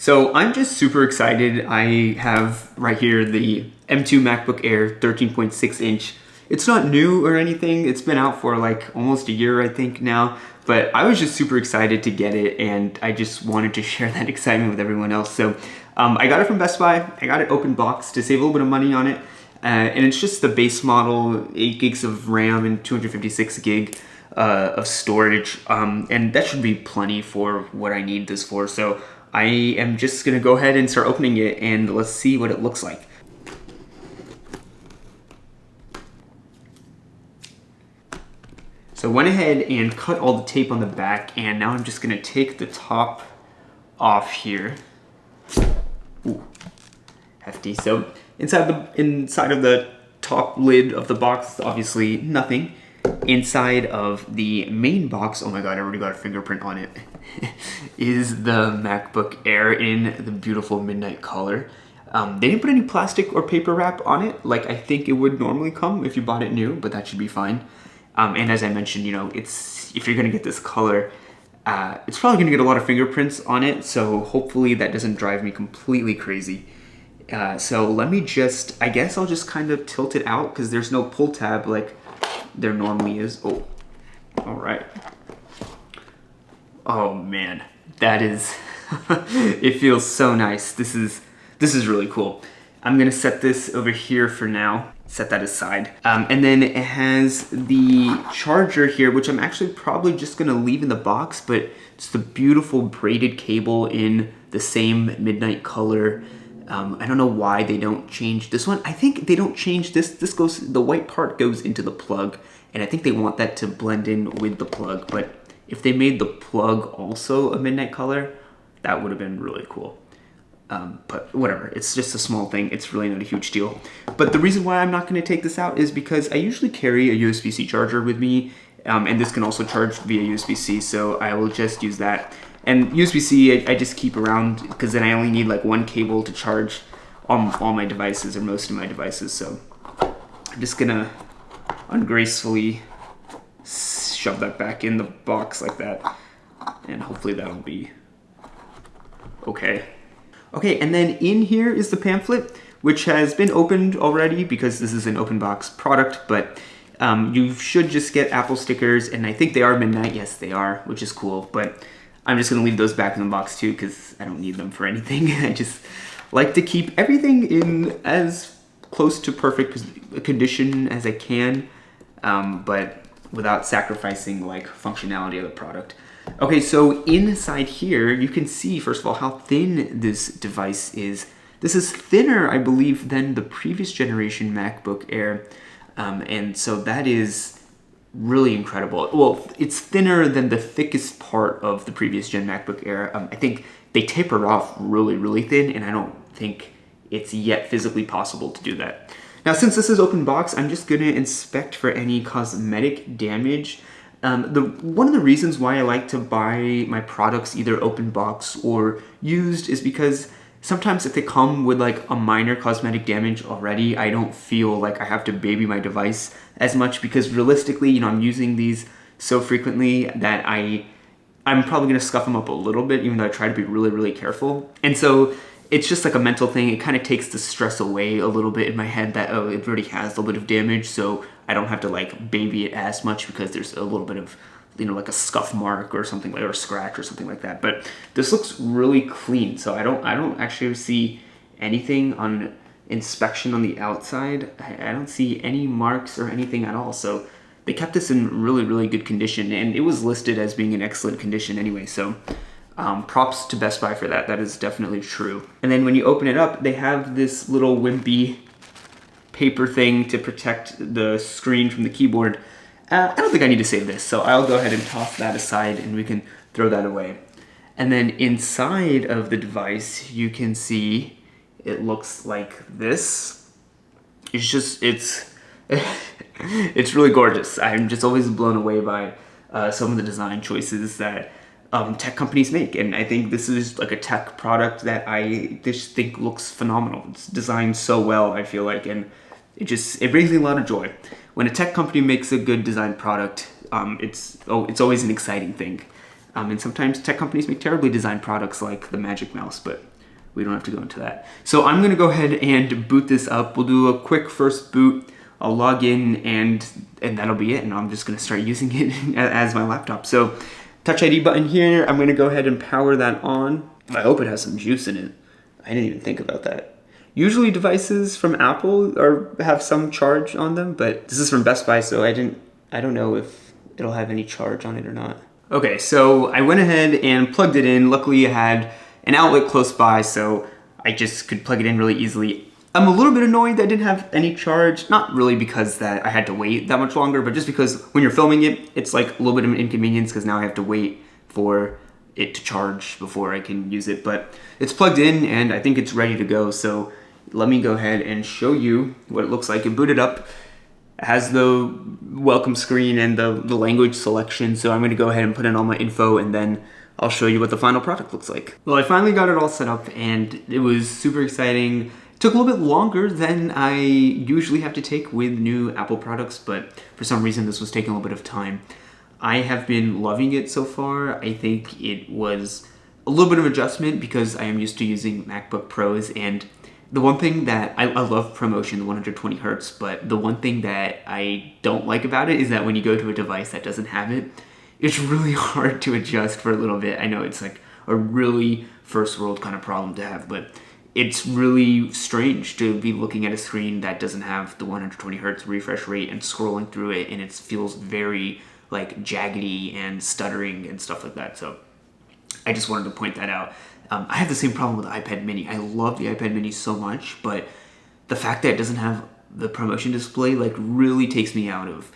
So I'm just super excited. I have right here the M2 MacBook Air 13.6 inch. It's not new or anything. It's been out for like almost a year, I think now, but I was just super excited to get it and I just wanted to share that excitement with everyone else. So I got it from Best Buy. I got it open box to save a little bit of money on it. And it's just the base model, 8 gigs of RAM and 256 gig of storage. And that should be plenty for what I need this for. So I am just gonna go ahead and start opening it and let's see what it looks like. So I went ahead and cut all the tape on the back, and now I'm just gonna take the top off here. Ooh, hefty. So inside of the top lid of the box, obviously nothing. Inside of the main box, oh my god, I already got a fingerprint on it, is the MacBook Air in the beautiful midnight color. They didn't put any plastic or paper wrap on it, like I think it would normally come if you bought it new, but that should be fine. And as I mentioned, you know, if you're gonna get this color, it's probably gonna get a lot of fingerprints on it, so hopefully that doesn't drive me completely crazy. So let me just, I guess I'll just kind of tilt it out because there's no pull tab like there normally is. Oh, all right. Oh man, that is, it feels so nice. This is really cool. I'm gonna set this over here for now, set that aside. And then it has the charger here, which I'm actually probably just gonna leave in the box, but it's the beautiful braided cable in the same midnight color. I don't know why they don't change this one. I think they don't change this. The white part goes into the plug, and I think they want that to blend in with the plug, but if they made the plug also a midnight color, that would have been really cool. But whatever, it's just a small thing. It's really not a huge deal. But the reason why I'm not gonna take this out is because I usually carry a USB-C charger with me, and this can also charge via USB-C, so I will just use that. And USB-C, I just keep around because then I only need like one cable to charge all my devices or most of my devices. So I'm just gonna ungracefully shove that back in the box like that. And hopefully that'll be okay. Okay, and then in here is the pamphlet, which has been opened already because this is an open box product, but you should just get Apple stickers, and I think they are midnight. Yes, they are, which is cool, but I'm just gonna leave those back in the box too because I don't need them for anything. I just like to keep everything in as close to perfect condition as I can, but without sacrificing like functionality of the product. Okay, so inside here, you can see, first of all, how thin this device is. This is thinner, I believe, than the previous generation MacBook Air, and so that is really incredible. Well, it's thinner than the thickest part of the previous gen MacBook Air. I think they taper off really, really thin, and I don't think it's yet physically possible to do that. Now, since this is open box, I'm just gonna inspect for any cosmetic damage. One of the reasons why I like to buy my products either open box or used is because sometimes if they come with like a minor cosmetic damage already, I don't feel like I have to baby my device as much because realistically, you know, I'm using these so frequently that I'm probably gonna scuff them up a little bit, even though I try to be really, really careful. And so it's just like a mental thing. It kind of takes the stress away a little bit in my head that, oh, it already has a little bit of damage, so I don't have to like baby it as much because there's a little bit of, you know, like a scuff mark or something, or a scratch or something like that. But this looks really clean, so I don't actually see anything on inspection on the outside. I don't see any marks or anything at all. So they kept this in really, really good condition, and it was listed as being in excellent condition anyway. So props to Best Buy for that. That is definitely true. And then when you open it up, they have this little wimpy paper thing to protect the screen from the keyboard. I don't think I need to save this, so I'll go ahead and toss that aside and we can throw that away. And then inside of the device, you can see it looks like this. It's just, it's really gorgeous. I'm just always blown away by some of the design choices that tech companies make, and I think this is like a tech product that I just think looks phenomenal. It's designed so well, I feel like, and it brings me a lot of joy. When a tech company makes a good design product, it's always an exciting thing. And sometimes tech companies make terribly designed products like the Magic Mouse, but we don't have to go into that. So I'm gonna go ahead and boot this up. We'll do a quick first boot. I'll log in and that'll be it. And I'm just gonna start using it as my laptop. So Touch ID button here. I'm gonna go ahead and power that on. I hope it has some juice in it. I didn't even think about that. Usually devices from Apple have some charge on them, but this is from Best Buy, so I don't know if it'll have any charge on it or not. Okay, so I went ahead and plugged it in. Luckily I had an outlet close by, so I just could plug it in really easily. I'm a little bit annoyed that I didn't have any charge, not really because that I had to wait that much longer, but just because when you're filming it, it's like a little bit of an inconvenience because now I have to wait for it to charge before I can use it. But it's plugged in and I think it's ready to go, so let me go ahead and show you what it looks like. It booted up. It has the welcome screen and the language selection, so I'm going to go ahead and put in all my info and then I'll show you what the final product looks like. Well, I finally got it all set up and it was super exciting. It took a little bit longer than I usually have to take with new Apple products, but for some reason this was taking a little bit of time. I have been loving it so far. I think it was a little bit of adjustment because I am used to using MacBook Pros, and the one thing that I love ProMotion, the 120 hertz, but the one thing that I don't like about it is that when you go to a device that doesn't have it, it's really hard to adjust for a little bit. I know it's like a really first world kind of problem to have, but it's really strange to be looking at a screen that doesn't have the 120 hertz refresh rate and scrolling through it, and it feels very like jaggedy and stuttering and stuff like that. So I just wanted to point that out. I have the same problem with the iPad mini. I love the iPad mini so much, but the fact that it doesn't have the ProMotion display like really takes me out of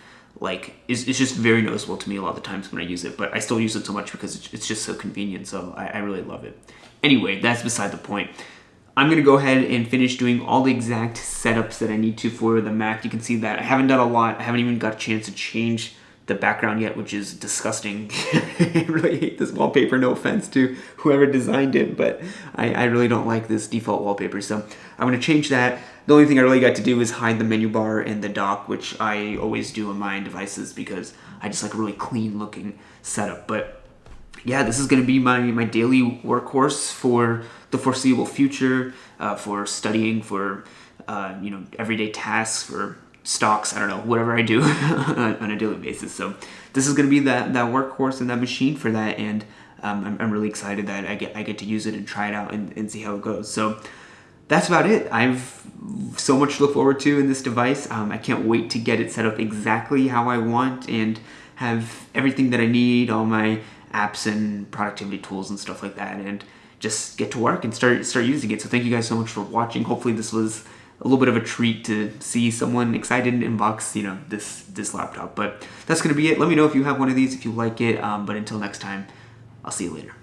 it's just very noticeable to me a lot of the times when I use it, but I still use it so much because it's just so convenient, so I really love it. Anyway, that's beside the point. I'm gonna go ahead and finish doing all the exact setups that I need to for the Mac. You can see that I haven't done a lot. I haven't even got a chance to change the background yet, which is disgusting. I really hate this wallpaper, no offense to whoever designed it, but I really don't like this default wallpaper, so I'm gonna change that. The only thing I really got to do is hide the menu bar and the dock, which I always do on my devices because I just like a really clean looking setup. But yeah, this is gonna be my daily workhorse for the foreseeable future, for studying, for everyday tasks, for stocks, I don't know, whatever I do on a daily basis. So this is going to be that workhorse and that machine for that, and I'm really excited that I get to use it and try it out and see how it goes. So that's about it. I've so much to look forward to in this device. I can't wait to get it set up exactly how I want and have everything that I need, all my apps and productivity tools and stuff like that, and just get to work and start using it. So thank you guys so much for watching. Hopefully this was a little bit of a treat to see someone excited and unbox, this laptop. But that's gonna be it. Let me know if you have one of these, if you like it. But until next time, I'll see you later.